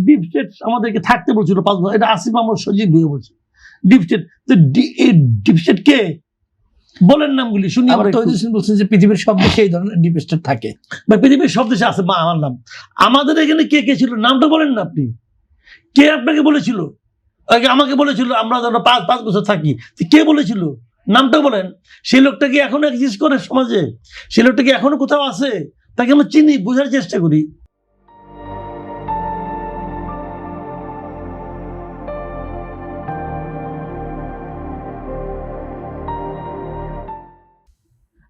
Deep state আমাদেরকে থাকতে বলছিল 5 বছর, এটা আসিফ মাহমুদ সজীব ভুঁইয়া বলছে। ডিপ স্টেট, ডিপ স্টেট কে বলেন নামগুলি শুনি। আবার তৌহিদ হোসেন বলছেন যে পৃথিবীর সব দেশে এই ধরনের ডিপ স্টেট থাকে, বা পৃথিবীর সব দেশে আছে। মা আমার নাম, আমাদের এখানে কে কে ছিল নামটা বলেন না আপনি। কে আপনাকে বলেছিল? আমাকে বলেছিল আমরা যেন 5 বছর থাকি, কে বলেছিল? নামটা বলেন। সেই লোকটা কি এখনো এক্সিস্ট করে সমাজে? সেই লোকটা কি এখনো কোথাও আছে? তাকে আমরা চিনি, বোঝার চেষ্টা করি।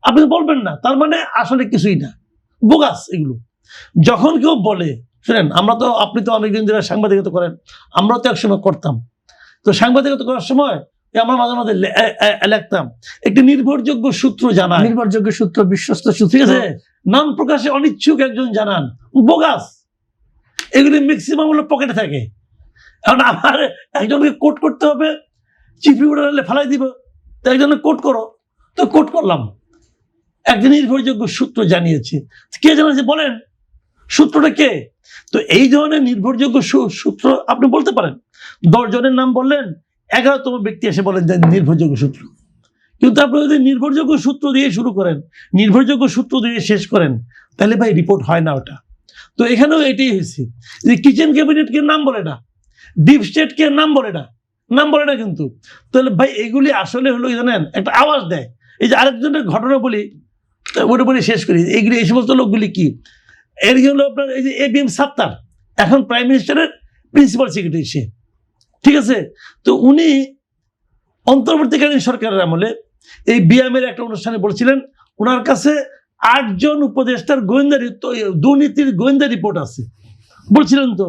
আপনি বলবেন না, তার মানে আসলে কিছুই না, বোগাস এগুলো। যখন কেউ বলে, শুনেন, আমরা তো, আপনি তো অনেকদিন ধরে সাংবাদিকতা করেন, আমরাও তো একসময় করতাম। তো সাংবাদিকতা করার সময় আমরা মাঝে মাঝে লিখতাম একটি নির্ভরযোগ্য সূত্র জানান, নির্ভরযোগ্য সূত্র, বিশ্বস্ত সূত্র, ঠিক আছে, নাম প্রকাশে অনিচ্ছুক একজন জানান, বোগাস। এগুলি ম্যাক্সিমাম হলো পকেটে থাকে। কারণ আমার একজনকে কোট করতে হবে, চিফ রিপোর্টার হলে ফেলাই দিব, তো একজনে কোট করো, তো কোট করলাম। একজন নির্ভরযোগ্য সূত্র জানিয়েছে, কে জানিয়েছে বলেন, সূত্রটা কে? তো এই ধরনের নির্ভরযোগ্য সূত্র আপনি বলতে পারেন। 10 জনের নাম বললেন, 11তম ব্যক্তি এসে বলেন যে নির্ভরযোগ্য সূত্র। কিন্তু আপনি যদি নির্ভরযোগ্য সূত্র দিয়ে শুরু করেন, নির্ভরযোগ্য সূত্র দিয়ে শেষ করেন, তাহলে ভাই রিপোর্ট হয় না ওটা। তো এখানেও এটাই হয়েছে যে কিচেন ক্যাবিনেটকে নাম বলে না, ডিপ স্টেটকে নাম বলে না, নাম বলে না কিন্তু। তাহলে ভাই এগুলি আসলে হলো জানেন একটা আওয়াজ দেয়। এই যে আরেকজনের ঘটনা বলি, ওটা বলে শেষ করি। এইগুলি, এই সমস্ত লোকগুলি কি, এর হলো আপনার এই যে ABM সাত্তার, এখন প্রাইম মিনিস্টারের প্রিন্সিপাল সেক্রেটারি সে, ঠিক আছে। তো উনি অন্তর্বর্তীকালীন সরকারের আমলে এই বিএমের একটা অনুষ্ঠানে বলছিলেন ওনার কাছে 8 জন উপদেষ্টার গোয়েন্দা দুর্নীতির গোয়েন্দা রিপোর্ট আছে বলছিলেন। তো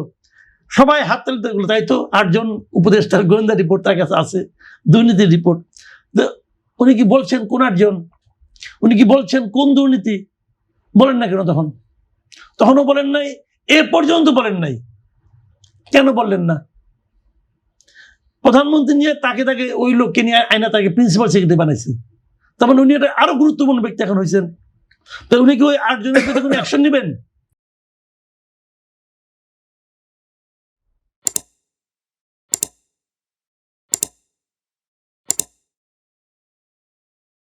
সবাই হাত তালিতে গেল, তাই তো 8 জন উপদেষ্টার গোয়েন্দা রিপোর্ট তার কাছে আছে, দুর্নীতির রিপোর্ট। তো উনি কি বলছেন কোন 8 জন? উনি কি বলছেন কোন দুর্নীতি? বলেন না কেন? তখনও বলেন নাই, এ পর্যন্ত বলেন নাই। কেন বললেন না? প্রধানমন্ত্রী নিয়ে তাকে ওই লোককে নিয়ে আইনা তাকে প্রিন্সিপাল সেক্রেটারি বানাইছে, তার মানে উনি একটা আরো গুরুত্বপূর্ণ ব্যক্তি এখন হয়েছেন। তো উনি কি ওই 8 জনের প্রতি কোনো অ্যাকশন নেবেন?